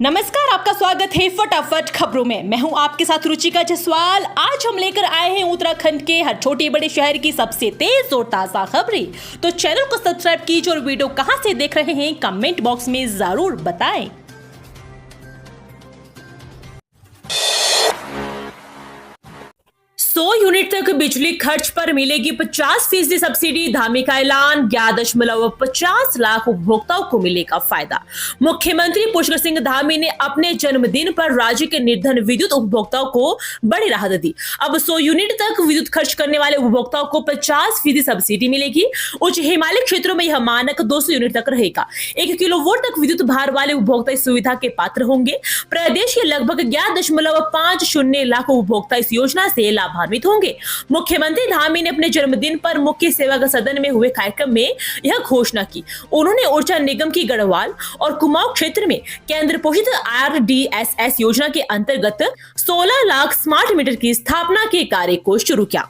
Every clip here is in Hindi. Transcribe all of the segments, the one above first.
नमस्कार, आपका स्वागत है फटाफट खबरों में। मैं हूं आपके साथ रुचिका जसवाल। आज हम लेकर आए हैं उत्तराखंड के हर छोटे बड़े शहर की सबसे तेज और ताजा खबरें। तो चैनल को सब्सक्राइब कीजिए और वीडियो कहां से देख रहे हैं कमेंट बॉक्स में जरूर बताएं। 100 यूनिट तक बिजली खर्च पर मिलेगी 50% सब्सिडी। धामी का ऐलान, 11.50 लाख उपभोक्ताओं को मिलेगा फायदा। मुख्यमंत्री पुष्कर सिंह धामी ने अपने जन्मदिन पर राज्य के निर्धन विद्युत उपभोक्ताओं को बड़ी राहत दी। अब 100 यूनिट तक विद्युत खर्च करने वाले उपभोक्ताओं को 50% सब्सिडी मिलेगी। उच्च हिमालय क्षेत्रों में यह मानक 200 यूनिट तक रहेगा। 1 किलोवाट तक विद्युत भार वाले उपभोक्ता इस सुविधा के पात्र होंगे। प्रदेश के लगभग 11.50 लाख उपभोक्ता इस योजना से लाभान्वित होंगे। मुख्यमंत्री धामी ने अपने जन्मदिन पर मुख्य सेवा सदन में हुए कार्यक्रम में यह घोषणा की। उन्होंने ऊर्जा निगम की गढ़वाल और कुमाऊं क्षेत्र में केंद्र पोषित RDSS योजना के अंतर्गत 16 लाख स्मार्ट मीटर की स्थापना के कार्य को शुरू किया।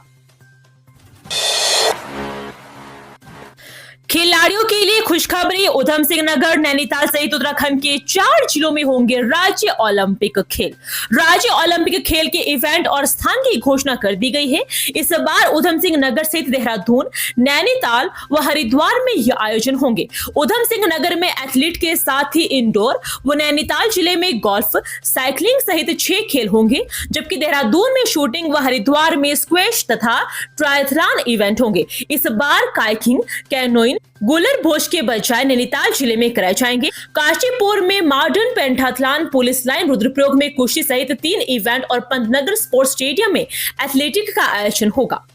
खिलाड़ियों के लिए खुशखबरी, उधम सिंह नगर, नैनीताल सहित उत्तराखंड के 4 जिलों में होंगे राज्य ओलंपिक खेल। राज्य ओलंपिक खेल के इवेंट और स्थान की घोषणा कर दी गई है। इस बार उधम सिंह नगर सहित देहरादून, नैनीताल व हरिद्वार में ये आयोजन होंगे। उधम सिंह नगर में एथलीट के साथ ही इंडोर व नैनीताल जिले में गोल्फ, साइकिलिंग सहित 6 खेल होंगे, जबकि देहरादून में शूटिंग व हरिद्वार में स्क्वैश तथा ट्रायथलॉन इवेंट होंगे। इस बार काइकिंग, कैनोइंग, गोलर भोज के बजाय नैनीताल जिले में कराए जाएंगे। काशीपुर में modern pentathlon, police line, Rudraprayag में कुश्ती सहित 3 इवेंट और पंतनगर स्पोर्ट्स स्टेडियम में एथलेटिक का आयोजन होगा।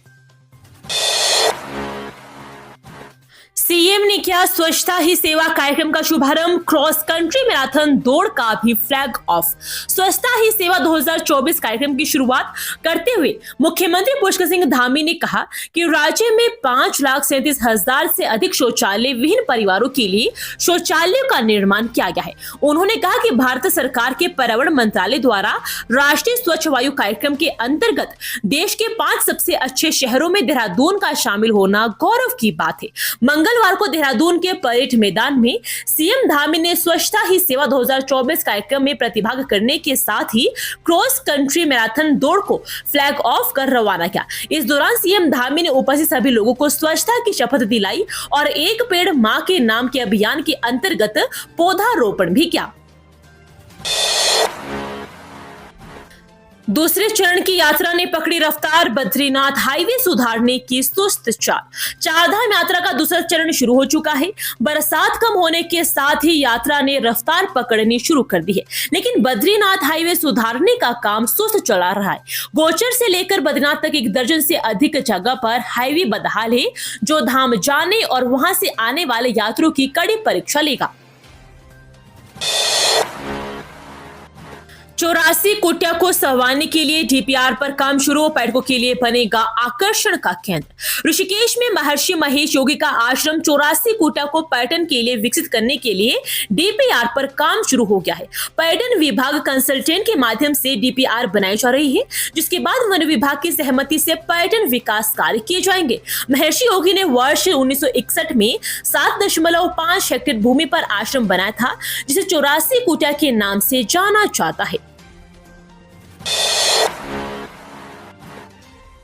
सीएम ने किया स्वच्छता ही सेवा कार्यक्रम का शुभारंभ। क्रॉस कंट्री मैराथन दौड़ का भी फ्लैग ऑफ। स्वच्छता ही सेवा 2024 कार्यक्रम की शुरुआत करते हुए मुख्यमंत्री पुष्कर सिंह धामी ने कहा कि राज्य में 5,37,000 से अधिक शौचालय विहीन परिवारों के लिए शौचालयों का निर्माण किया गया है। उन्होंने कहा कि भारत सरकार के पर्यावरण मंत्रालय द्वारा राष्ट्रीय स्वच्छ वायु कार्यक्रम के अंतर्गत देश के 5 सबसे अच्छे शहरों में देहरादून का शामिल होना गौरव की बात है। मंगलवार को देहरादून के परेड मैदान में सीएम धामी ने स्वच्छता ही सेवा 2024 कार्यक्रम में प्रतिभाग करने के साथ ही क्रॉस कंट्री मैराथन दौड़ को फ्लैग ऑफ कर रवाना किया। इस दौरान सीएम धामी ने उपस्थित सभी लोगों को स्वच्छता की शपथ दिलाई और एक पेड़ मां के नाम के अभियान के अंतर्गत पौधारोपण भी किया। दूसरे चरण की यात्रा ने पकड़ी रफ्तार। बद्रीनाथ हाईवे सुधारने की सुस्त चारधाम यात्रा का दूसरा चरण शुरू हो चुका है। बरसात कम होने के साथ ही यात्रा ने रफ्तार पकड़नी शुरू कर दी है, लेकिन बद्रीनाथ हाईवे सुधारने का काम सुस्त चला रहा है। गोचर से लेकर बद्रीनाथ तक 1 दर्जन से अधिक जगह पर हाईवे बदहाल है, जो धाम जाने और वहां से आने वाले यात्रियों की कड़ी परीक्षा लेगा। 84 कुटिया को संवारने के लिए DPR पर काम शुरू। पर्यटकों के लिए बनेगा आकर्षण का केंद्र। ऋषिकेश में महर्षि महेश योगी का आश्रम 84 कुटिया को पर्यटन के लिए विकसित करने के लिए DPR पर काम शुरू हो गया है। पर्यटन विभाग कंसल्टेंट के माध्यम से DPR बनाई जा रही है, जिसके बाद वन विभाग की सहमति से पर्यटन विकास कार्य किए जाएंगे। महर्षि योगी ने वर्ष 1961 में 7.5 हेक्टेयर भूमि पर आश्रम बनाया था, जिसे 84 कुटिया के नाम से जाना जाता है।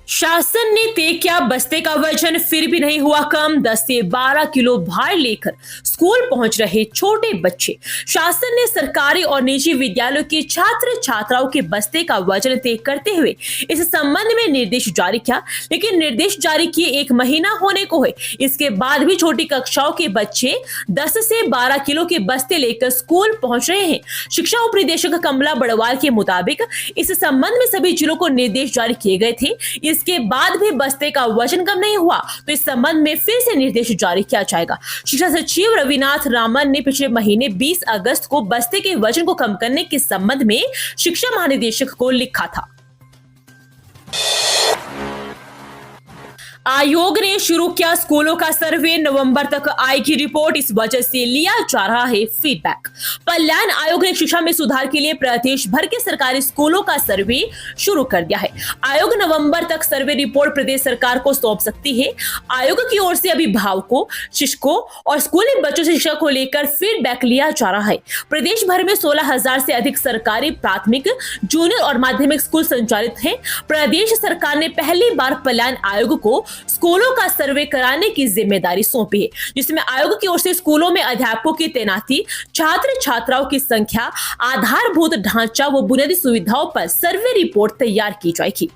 शासन ने तय किया बस्ते का वजन, फिर भी नहीं हुआ कम। 10 से 12 किलो भार लेकर स्कूल पहुंच रहे छोटे बच्चे। शासन ने सरकारी और निजी विद्यालयों के छात्र छात्राओं के बस्ते का वजन तय करते हुए इस संबंध में निर्देश जारी किया, लेकिन निर्देश जारी किए 1 महीना होने को है। इसके बाद भी छोटी कक्षाओं के बच्चे 10 से 12 किलो के बस्ते लेकर स्कूल पहुंच रहे हैं। शिक्षा उप निदेशक कमला बड़वाल के मुताबिक इस संबंध में सभी जिलों को निर्देश जारी किए गए थे। इसके बाद भी बस्ते का वजन कम नहीं हुआ तो इस संबंध में फिर से निर्देश जारी किया जाएगा। शिक्षा सचिव रविनाथ रामन ने पिछले महीने 20 अगस्त को बस्ते के वजन को कम करने के संबंध में शिक्षा महानिदेशक को लिखा था। आयोग ने शुरू किया स्कूलों का सर्वे, नवंबर तक आएगी रिपोर्ट, इस वजह से लिया जा रहा है फीडबैक। कल्याण आयोग ने शिक्षा में सुधार के लिए प्रदेश भर के सरकारी स्कूलों का सर्वे शुरू कर दिया है। आयोग नवंबर तक सर्वे रिपोर्ट प्रदेश सरकार को सौंप सकती है। आयोग की ओर से अभिभावकों, शिक्षकों और स्कूली बच्चों से शिक्षा को लेकर फीडबैक लिया जा रहा है। प्रदेश भर में 16,000 से अधिक सरकारी प्राथमिक, जूनियर और माध्यमिक स्कूल संचालित हैं। प्रदेश सरकार ने पहली बार कल्याण आयोग को स्कूलों का सर्वे कराने की जिम्मेदारी सौंपी है, जिसमें आयोग की ओर से स्कूलों में अध्यापकों की तैनाती, छात्र छात्राओं की संख्या, आधारभूत ढांचा व बुनियादी सुविधाओं पर सर्वे रिपोर्ट तैयार की जाएगी।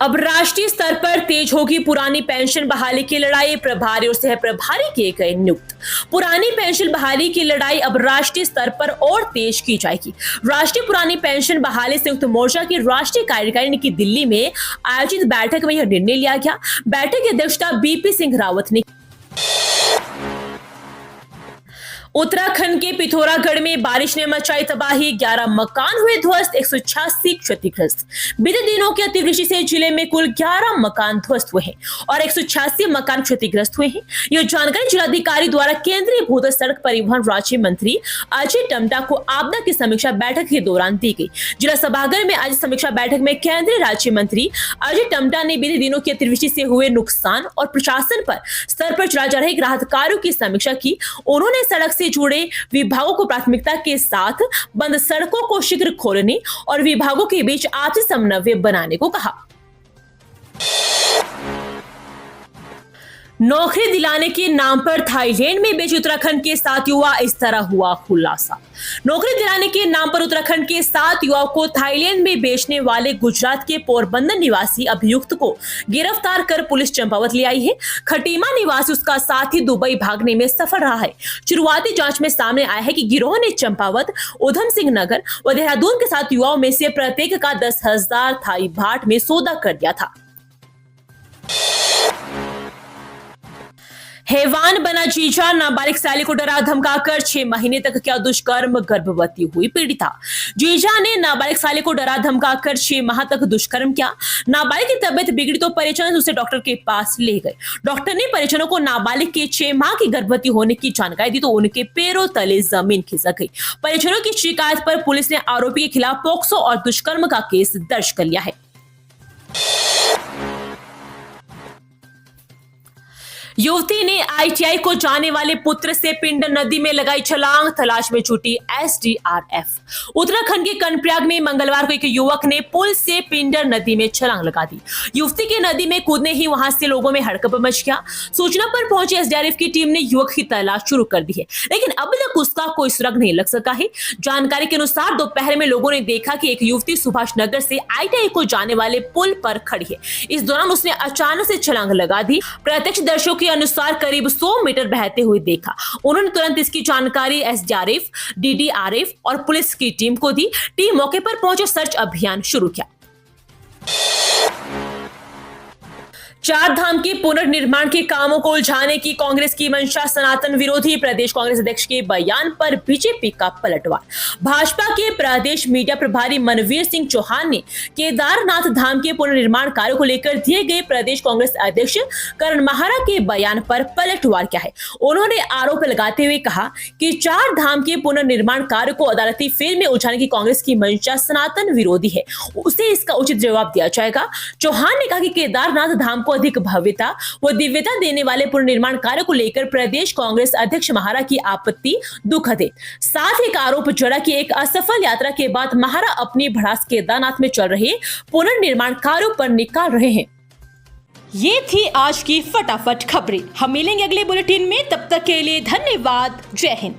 अब राष्ट्रीय स्तर पर तेज होगी पुरानी पेंशन बहाली की लड़ाई, प्रभारी और सह प्रभारी किए गए नियुक्त। पुरानी पेंशन बहाली की लड़ाई अब राष्ट्रीय स्तर पर और तेज की जाएगी। राष्ट्रीय पुरानी पेंशन बहाली संयुक्त मोर्चा की राष्ट्रीय कार्यकारिणी की दिल्ली में आयोजित बैठक में यह निर्णय लिया गया। बैठक की अध्यक्षता बीपी सिंह रावत ने। उत्तराखंड के पिथौरागढ़ में बारिश ने मचाई तबाही, 11 मकान हुए ध्वस्त, 186 क्षतिग्रस्त। बीते दिनों की अतिवृष्टि से जिले में कुल 11 मकान ध्वस्त हुए हैं और 186 मकान क्षतिग्रस्त हुए हैं। यह जानकारी जिलाधिकारी द्वारा केंद्रीय भूतल सड़क परिवहन राज्य मंत्री अजय टम्टा को आपदा की समीक्षा बैठक के दौरान दी गई। जिला सभागार में आज समीक्षा बैठक में केंद्रीय राज्य मंत्री अजय टम्टा ने बीते दिनों की अतिवृष्टि से हुए नुकसान और प्रशासन पर स्तर पर चलाए जा रहे राहत कार्यों की समीक्षा की। उन्होंने सड़क से जुड़े विभागों को प्राथमिकता के साथ बंद सड़कों को शीघ्र खोलने और विभागों के बीच आपसी समन्वय बनाने को कहा। नौकरी दिलाने के नाम पर थाईलैंड में बेचे उत्तराखंड के 7 युवा, इस तरह हुआ खुलासा। नौकरी दिलाने के नाम पर उत्तराखंड के 7 युवाओं को थाईलैंड में बेचने वाले गुजरात के पोरबंदर निवासी अभियुक्त को गिरफ्तार कर पुलिस चंपावत ले आई है। खटीमा निवासी उसका साथी दुबई भागने में सफल रहा है। शुरुआती जांच में सामने आया है कि गिरोह ने चंपावत, उधम सिंह नगर व देहरादून के 7 युवाओं में से प्रत्येक का 10,000 थाई बाट में सौदा कर दिया था। हैवान बना जीजा, नाबालिग साली को डरा धमकाकर 6 महीने तक किया दुष्कर्म, गर्भवती हुई पीड़िता। जीजा ने नाबालिग साली को डरा धमकाकर 6 माह तक दुष्कर्म किया। नाबालिग की तबीयत बिगड़ी तो परिजन उसे डॉक्टर के पास ले गए। डॉक्टर ने परिजनों को नाबालिग के 6 माह की गर्भवती होने की जानकारी दी तो उनके पैरों तले जमीन खिसक गई। परिजनों की शिकायत पर पुलिस ने आरोपी के खिलाफ पोक्सो और दुष्कर्म का केस दर्ज कर लिया है। युवती ने आईटीआई को जाने वाले पुत्र से पिंडर नदी में लगाई छलांग, तलाश में छूटी एसडीआरएफ। उत्तराखंड के कर्णप्रयाग में मंगलवार को एक युवक ने पुल से पिंडर नदी में छलांग लगा दी। युवती के नदी में कूदने ही वहां से लोगों में हड़कंप मच गया। सूचना पर पहुंची एसडीआरएफ की टीम ने युवक की तलाश शुरू कर दी है, लेकिन अब तक उसका कोई सुराग नहीं लग सका है। जानकारी के अनुसार दोपहर में लोगों ने देखा कि एक युवती सुभाष नगर से आईटीआई को जाने वाले पुल पर खड़ी है। इस दौरान उसने अचानक से छलांग लगा दी। प्रत्यक्षदर्शियों के अनुसार करीब 100 मीटर बहते हुए देखा। उन्होंने तुरंत इसकी जानकारी एसडीआरएफ, डीडीआरएफ और पुलिस की टीम को दी। टीम मौके पर पहुंचे सर्च अभियान शुरू किया। 4 धाम के पुनर्निर्माण के कामों को उलझाने की कांग्रेस की मंशा, सनातन विरोधी। प्रदेश कांग्रेस अध्यक्ष के बयान पर बीजेपी का पलटवार। भाजपा के प्रदेश मीडिया प्रभारी मनवीर सिंह चौहान ने केदारनाथ धाम के पुनर्निर्माण कार्यों को लेकर दिए गए प्रदेश कांग्रेस अध्यक्ष करण माहरा के बयान पर पलटवार किया है। उन्होंने आरोप लगाते हुए कहा कि 4 धाम के पुनर्निर्माण कार्य को अदालती फेर में उलझाने की कांग्रेस की मंशा सनातन विरोधी है, उसे इसका उचित जवाब दिया जाएगा। चौहान ने कहा कि केदारनाथ धाम को अधिक भव्यता व दिव्यता देने वाले पुनर्निर्माण कार्य को लेकर प्रदेश कांग्रेस अध्यक्ष माहरा की आपत्ति दुखद है। साथ ही एक आरोप जड़ा कि एक असफल यात्रा के बाद माहरा अपनी भड़ास केदारनाथ में चल रहे पुनर्निर्माण कार्यों पर निकाल रहे हैं। ये थी आज की फटाफट खबरें। हम मिलेंगे अगले बुलेटिन में, तब तक के लिए धन्यवाद। जय हिंद।